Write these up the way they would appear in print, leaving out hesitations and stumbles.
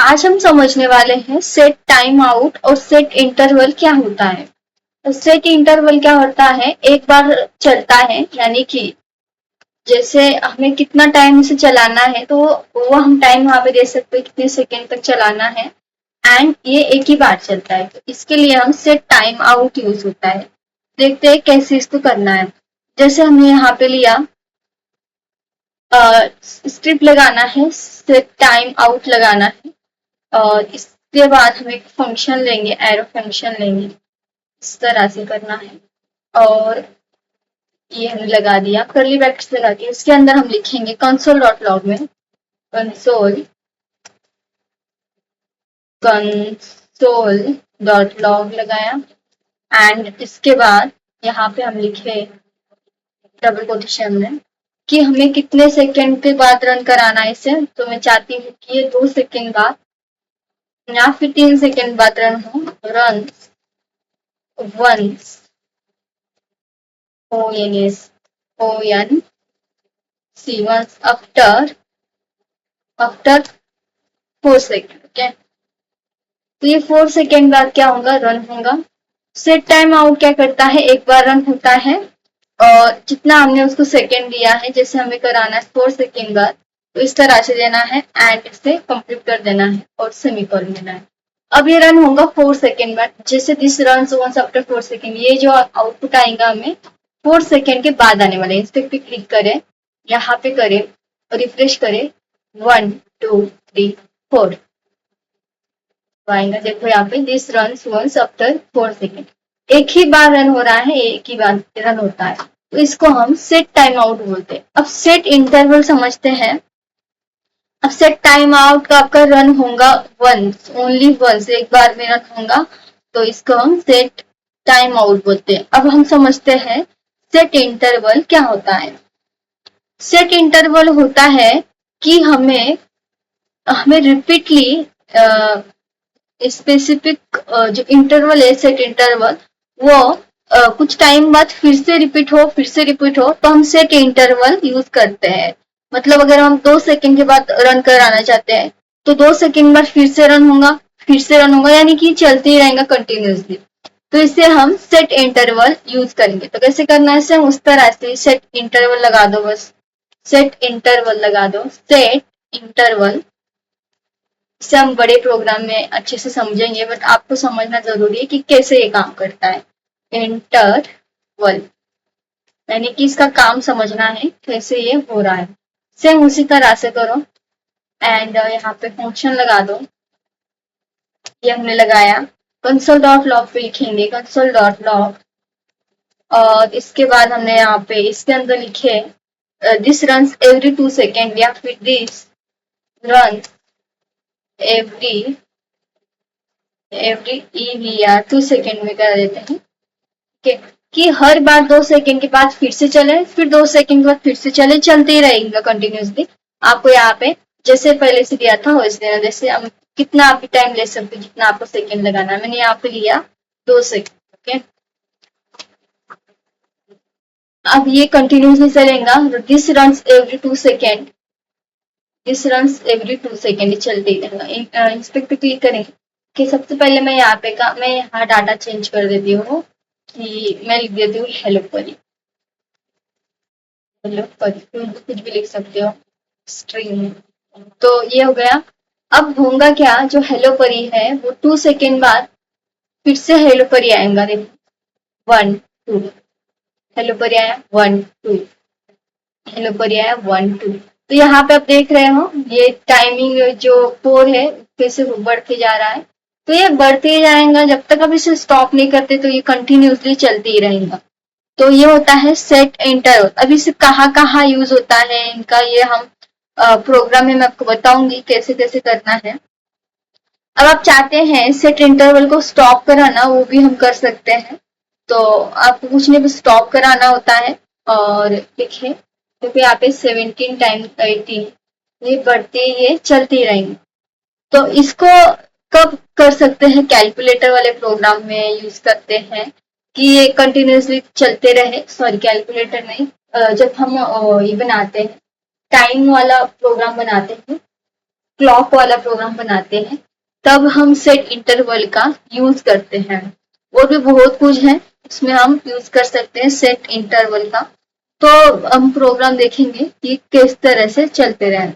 आज हम समझने वाले हैं सेट टाइम आउट और सेट इंटरवल क्या होता है। तो सेट इंटरवल क्या होता है, एक बार चलता है यानी कि जैसे हमें कितना टाइम इसे चलाना है तो वो हम टाइम वहां पे दे सकते हैं कितने सेकेंड तक चलाना है। एंड ये एक ही बार चलता है तो इसके लिए हम सेट टाइम आउट यूज होता है। देखते हैं कैसे इसको करना है। जैसे हमने यहाँ पे लिया स्ट्रिप लगाना है, सेट टाइम आउट लगाना है और इसके बाद हम एक फंक्शन लेंगे, एरो फंक्शन लेंगे, इस तरह से करना है। और ये हमने लगा दिया कर्ली ब्रैकेट्स लगा के, इसके अंदर हम लिखेंगे कंसोल डॉट लॉग में कंसोल कंसोल डॉट लॉग लगाया। एंड इसके बाद यहाँ पे हम लिखे डबल कोटेशन में कि हमें कितने सेकंड के बाद रन कराना है इसे। तो मैं चाहती हूँ कि ये 2 सेकंड बाद या फिर 3 सेकंड बाद रन हो। Run once ONS ONC once after 4 second. Okay, तो ये 4 सेकंड बाद क्या होगा, रन होगा। सेट टाइम आउट क्या करता है, एक बार रन होता है और जितना हमने उसको सेकंड दिया है, जैसे हमें कराना है 4 सेकंड बाद, तो इस तरह से देना है एंड से कंप्लीट कर देना है और सेमीकोलन देना है। अब ये रन होगा 4 सेकंड बाद, जैसे this run once after 4 second, ये जो आउटपुट आएगा हमें 4 सेकंड के बाद आने वाले। इस पे क्लिक करें, यहाँ पे करें और रिफ्रेश करें, 1 2 3 4 आएगा। देखो यहाँ पे this run once after 4 second, एक ही बार रन हो रहा है, एक ही बार रन होता है, तो इसको हम सेट टाइम आउट बोलते हैं। अब सेट इंटरवल समझते हैं। अब सेट टाइम आउट का आपका रन होगा वंस, ओनली वंस, एक बार में रन होगा, तो इसको हम सेट टाइम आउट बोलते हैं। अब हम समझते हैं सेट इंटरवल क्या होता है। सेट इंटरवल होता है कि हमें हमें रिपीटली स्पेसिफिक जो इंटरवल है, सेट इंटरवल, वो कुछ टाइम बाद फिर से रिपीट हो, फिर से रिपीट हो, तो हम सेट इंटरवल यूज करते हैं। मतलब अगर हम 2 सेकंड के बाद रन कराना चाहते हैं तो 2 सेकंड बाद फिर से रन होगा, फिर से रन होगा, यानी कि चलते ही रहेगा कंटिन्यूसली। तो इससे हम सेट इंटरवल यूज करेंगे। तो कैसे करना है इसे, उस तरह से सेट इंटरवल लगा दो, बस सेट इंटरवल लगा दो, सेट इंटरवल। इसे हम बड़े प्रोग्राम में अच्छे से समझेंगे, बट आपको समझना जरूरी है कि कैसे ये काम करता है। इंटरवल यानी कि इसका काम समझना है कैसे ये हो रहा है। सेम उसी तरह से करो एंड यहाँ पे फंक्शन लगा दो। ये हमने लगाया, कंसोल डॉट लॉग पे लिखेंगे कंसोल डॉट लॉग, और इसके बाद हमने यहाँ पे इसके अंदर लिखे दिस रन्स एवरी 2 सेकेंड, या फिर this runs every EVR 2 second में कर देते हैं। ठीक है, कि हर बार 2 सेकेंड के बाद फिर से चले, फिर 2 सेकेंड के बाद फिर से चले, चलते ही रहेगा कंटिन्यूसली। आपको यहाँ पे जैसे पहले से दिया था वैसे देना। जैसे हम कितना आप टाइम ले सकते हो, जितना आपको सेकेंड लगाना है। मैंने यहाँ पे लिया 2 सेकेंड। ओके, अब ये कंटिन्यूसली चलेगा। This runs every 2 second, this runs every 2 second चलते ही रहेगा। इस पे क्लिक करेंगे कि सबसे पहले मैं यहाँ पे मैं यहाँ डाटा चेंज कर देती हूँ कि मैं लिख देती हूँ हेलो परी। हेलो परी कुछ भी लिख सकते हो स्ट्रिंग में। तो ये हो गया। अब होगा क्या, जो हेलो परी है वो 2 सेकेंड बाद फिर से हेलो परी आएगा। देखो 1 2 हेलो परी आया, 1 2 हेलो परी आया, 1 2। तो यहाँ पे आप देख रहे हो ये टाइमिंग जो 4 है कैसे बढ़ते जा रहा है। तो ये बढ़ते ही जाएगा, जब तक आप इसे स्टॉप नहीं करते तो ये कंटिन्यूसली चलते ही रहेगा। तो ये होता है सेट इंटरवल। अब इसे कहाँ कहाँ यूज होता है इनका, ये हम प्रोग्राम में मैं आपको बताऊंगी कैसे कैसे करना है। अब आप चाहते हैं सेट इंटरवल को स्टॉप कराना, वो भी हम कर सकते हैं। तो आपको कुछ नहीं, बस स्टॉप कराना होता है। और देखिए, क्योंकि यहाँ पे 17 टाइम 18 ये बढ़ते ये चलती रहेंगे। तो इसको कब कर सकते हैं, कैलकुलेटर वाले प्रोग्राम में यूज करते हैं कि ये कंटिन्यूसली चलते रहे। सॉरी, कैलकुलेटर नहीं, जब हम ये बनाते हैं टाइम वाला प्रोग्राम बनाते हैं क्लॉक वाला प्रोग्राम बनाते हैं तब हम सेट इंटरवल का यूज करते हैं। और भी बहुत कुछ है उसमें हम यूज कर सकते हैं सेट इंटरवल का। तो हम प्रोग्राम देखेंगे कि किस तरह से चलते रहे।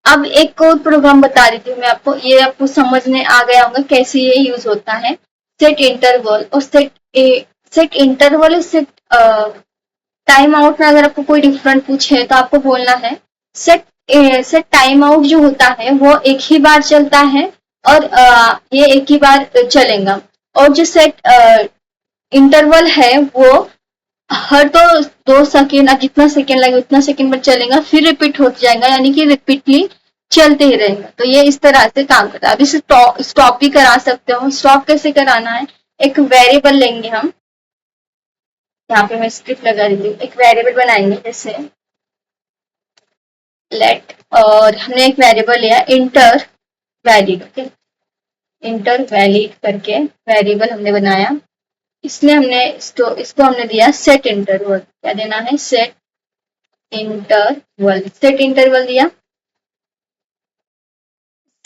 अब एक और प्रोग्राम बता रही थी मैं आपको, ये आपको समझ में आ गया होगा कैसे ये यूज होता है। सेट इंटरवल और set interval set time out में अगर आपको कोई डिफरेंट पूछे तो आपको बोलना है सेट सेट टाइम आउट जो होता है वो एक ही बार चलता है और ये एक ही बार चलेगा। और जो सेट इंटरवल है वो हर 2 सेकेंड, अब जितना सेकेंड लगे उतना सेकेंड पर चलेगा, फिर रिपीट होता जाएगा, यानी कि रिपीटली चलते ही रहेगा। तो ये इस तरह से काम करता है। अब इसे स्टॉप भी करा सकते हो। स्टॉप कैसे कराना है, एक वेरिएबल लेंगे हम, यहाँ पे मैं स्क्रिप्ट लगा रही हूँ, एक वेरिएबल बनाएंगे जैसे लेट, और हमने एक वेरिएबल लिया inter valid. Okay, inter valid करके वेरिएबल हमने बनाया। इसमें हमने इसको हमने दिया सेट इंटरवल। क्या देना है, सेट इंटरवल। सेट इंटरवल दिया,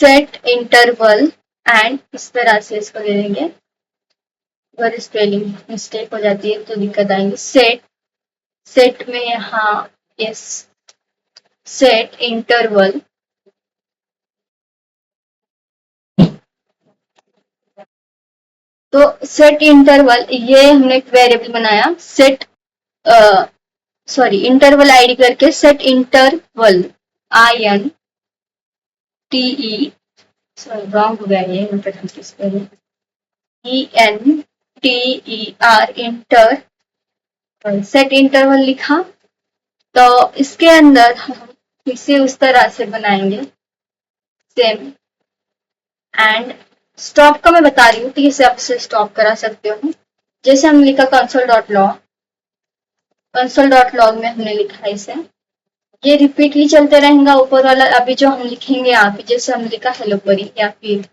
सेट इंटरवल एंड इस तरह से इसको दे देंगे। अगर स्पेलिंग मिस्टेक हो जाती है तो दिक्कत आएंगी। सेट, सेट में यहाँ यस, सेट इंटरवल तो सेट इंटरवल ये हमने एक वेरिएबल बनाया सेट सॉरी इंटरवल आईडी करके set interval INTE, sorry wrong हो गया ये, मतलब ENTER इंटर, सेट इंटरवल लिखा। तो इसके अंदर हम इसे उस तरह से बनाएंगे सेम। एंड स्टॉप का मैं बता रही हूँ कि इसे आप इसे स्टॉप करा सकते हो। जैसे हम लिखा console.log, console.log में हमने लिखा है इसे, ये रिपीटली चलते रहेगा ऊपर वाला। अभी जो हम लिखेंगे यहाँ पे, जैसे हम लिखा हेलो परी या फिर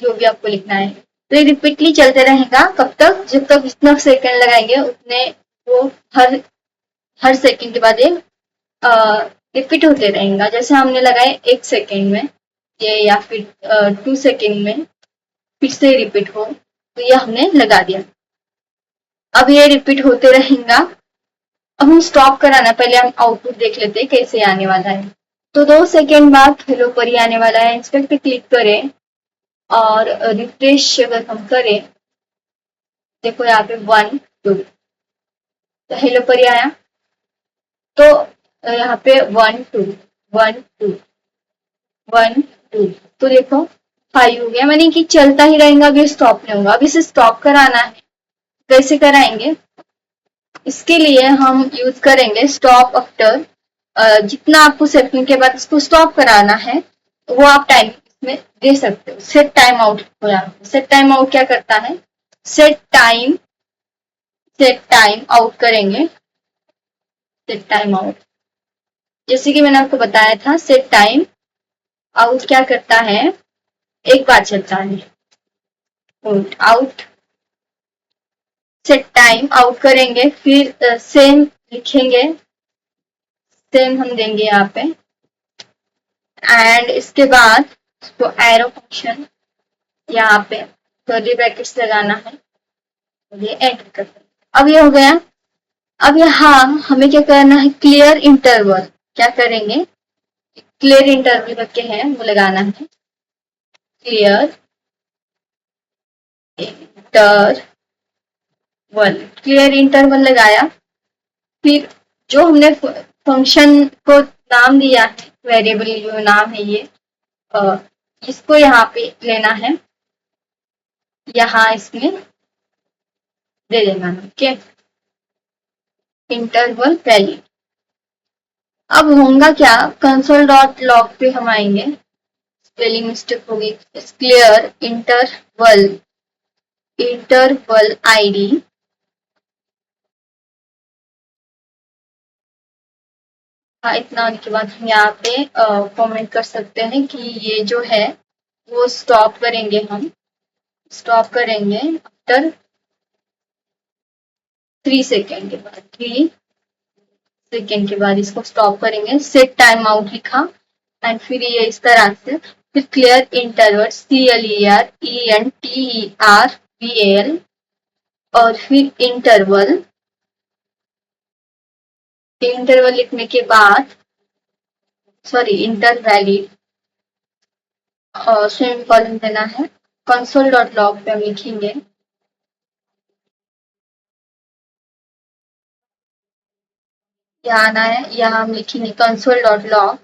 जो भी आपको लिखना है, तो ये रिपीटली चलते रहेगा। कब तक, जब तक जितना सेकंड लगाएंगे उतने वो हर सेकंड के बाद ये रिपीट होते रहेगा। जैसे हमने लगाए 1 सेकंड में ये, या फिर 2 सेकंड में फिर से रिपीट हो, तो ये हमने लगा दिया। अब ये रिपीट होते रहेगा। अब हम स्टॉप कराना, पहले हम आउटपुट देख लेते हैं कैसे आने वाला है। तो 2 सेकंड बाद हेलो परी आने वाला है। इस पर क्लिक करें और रिफ्रेश अगर हम करें, देखो यहाँ पे 1 2, तो हेलो परी आया। तो यहाँ पे 1 2 1 2 1 2, तो देखो 5 हो गया, मानी कि चलता ही रहेगा, अभी स्टॉप नहीं होगा। अब इसे स्टॉप कराना है, कैसे कराएंगे, इसके लिए हम यूज करेंगे स्टॉप आफ्टर। जितना आपको सेकंड के बाद इसको स्टॉप कराना है वो आप टाइम इसमें दे सकते हो। सेट टाइम आउट हो जाता है। सेट टाइम आउट क्या करता है, सेट टाइम आउट करेंगे, सेट टाइम आउट, जैसे कि मैंने आपको बताया था सेट टाइम आउट क्या करता है, एक बार चलता है। आउट, सेट टाइम आउट करेंगे, फिर सेम लिखेंगे, सेम हम देंगे यहाँ पे, एंड इसके बाद इसको एरो फंक्शन यहाँ पे कर्ली ब्रैकेट्स लगाना है, ये एंटर करते हैं। अब ये हो गया। अब यहाँ हमें क्या करना है, क्लियर इंटरवल। क्या करेंगे, क्लियर इंटरवल करके है वो लगाना है, क्लियर इंटरवल। क्लियर इंटरवल लगाया, फिर जो हमने फंक्शन को नाम दिया है, वेरिएबल जो नाम है ये, इसको यहाँ पे लेना है, यहाँ इसमें दे देना। Okay, interval value. अब होगा क्या, console.log पे हम आएंगे, स्पेलिंग मिस्टेक होगी, क्लियर इंटरवल, इंटरवल आईडी, हाँ इतना आने के बाद हम यहाँ पे कमेंट कर सकते हैं कि ये जो है वो स्टॉप करेंगे, हम स्टॉप करेंगे आफ्टर 3 सेकेंड के बाद, 3 सेकेंड के बाद इसको स्टॉप करेंगे। सेट टाइम आउट लिखा, एंड फिर ये इस तरह से, फिर क्लियर इंटरवल CLER ENTERVAL, और फिर इंटरवल, इंटरवल लिखने के बाद सॉरी इंटर वैलिड और सेमीकोलन देना है। कंसोल डॉट लॉग पे हम लिखेंगे यहाँ आना है, यहाँ हम लिखेंगे console dot log,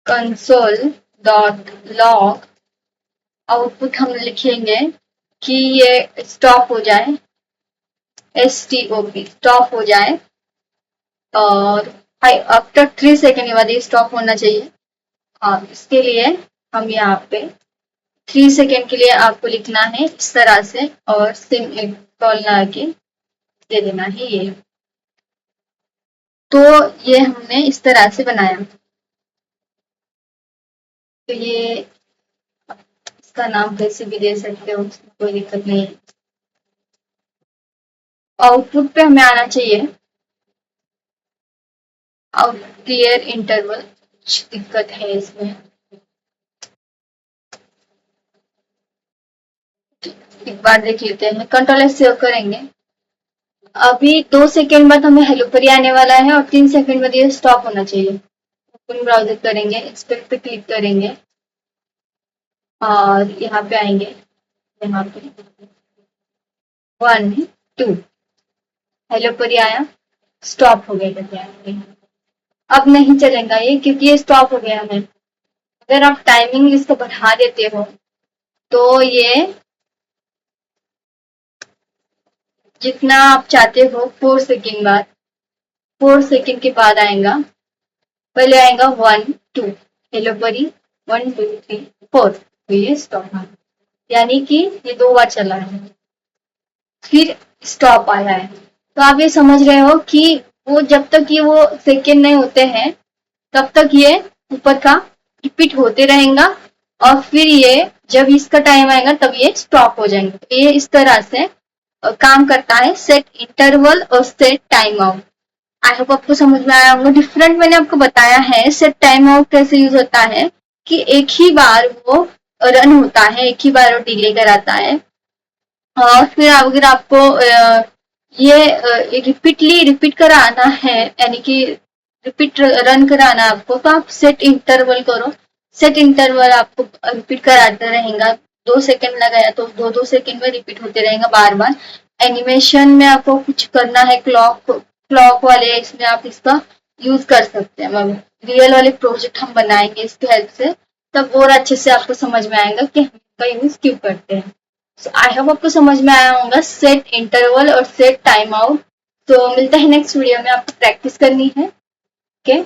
console dot log output हम लिखेंगे कि ये स्टॉप हो जाए, STOP स्टॉप हो जाए, और आफ्टर 3 सेकेंड के बाद ये स्टॉप होना चाहिए। और इसके लिए हम यहाँ पे 3 सेकेंड के लिए आपको लिखना है इस तरह से, और सिम एक कॉल लगा के दे देना है ये। तो ये हमने इस तरह से बनाया। तो ये इसका नाम कैसे भी दे सकते हो, कोई दिक्कत नहीं है। आउटपुट पे हमें आना चाहिए आउट क्लियर इंटरवल, दिक्कत है इसमें, एक बार देख लेते हैं। कंट्रोल एस सेव करेंगे। अभी 2 सेकेंड बाद हमें हेलो पर आने वाला है और 3 सेकेंड बाद ये स्टॉप होना चाहिए। ओपन ब्राउजर करेंगे, एक्सपेक्ट पे क्लिक करेंगे और यहाँ पे आएंगे, यहाँ पे 1 2 हेलो पर आया, स्टॉप हो गया। अब नहीं चलेगा ये, क्योंकि ये स्टॉप हो गया है। अगर आप टाइमिंग इसको बढ़ा देते हो तो ये जितना आप चाहते हो 4 सेकेंड बाद, 4 सेकेंड के बाद आएगा, पहले आएगा 1 2 हेलो परी 1 2 3 4, तो ये स्टॉप है, यानी कि ये 2 बार चला है, फिर स्टॉप आया है। तो आप ये समझ रहे हो कि वो जब तक ये वो सेकेंड नहीं होते हैं तब तक ये ऊपर का रिपीट होते रहेगा, और फिर ये जब इसका टाइम आएगा तब ये स्टॉप हो जाएंगे। तो ये इस तरह से काम करता है सेट इंटरवल और set time out. I hope आपको समझ में आया होगा। डिफरेंट मैंने आपको बताया है। सेट टाइम आउट कैसे यूज होता है कि एक ही बार वो रन होता है, एक ही बार वो डिले कराता है, और फिर अगर आपको ये रिपीटली रिपीट कराना है, यानी कि रिपीट रन कराना है आपको, तो आप सेट इंटरवल करो। सेट इंटरवल आपको रिपीट कराता रहेगा। 2 सेकेंड लगाया तो 2 सेकेंड में रिपीट होते रहेगा बार बार। एनिमेशन में आपको कुछ करना है, क्लॉक वाले इसमें आप इसका यूज कर सकते हैं। रियल वाले प्रोजेक्ट हम बनाएंगे इसकी हेल्प से, तब और अच्छे से आपको समझ में आएगा कि हम इसका यूज क्यों करते हैं। आई होप आपको समझ में आया होगा सेट इंटरवल और सेट टाइम आउट। तो मिलता है नेक्स्ट वीडियो में, आपको प्रैक्टिस करनी है। ओके।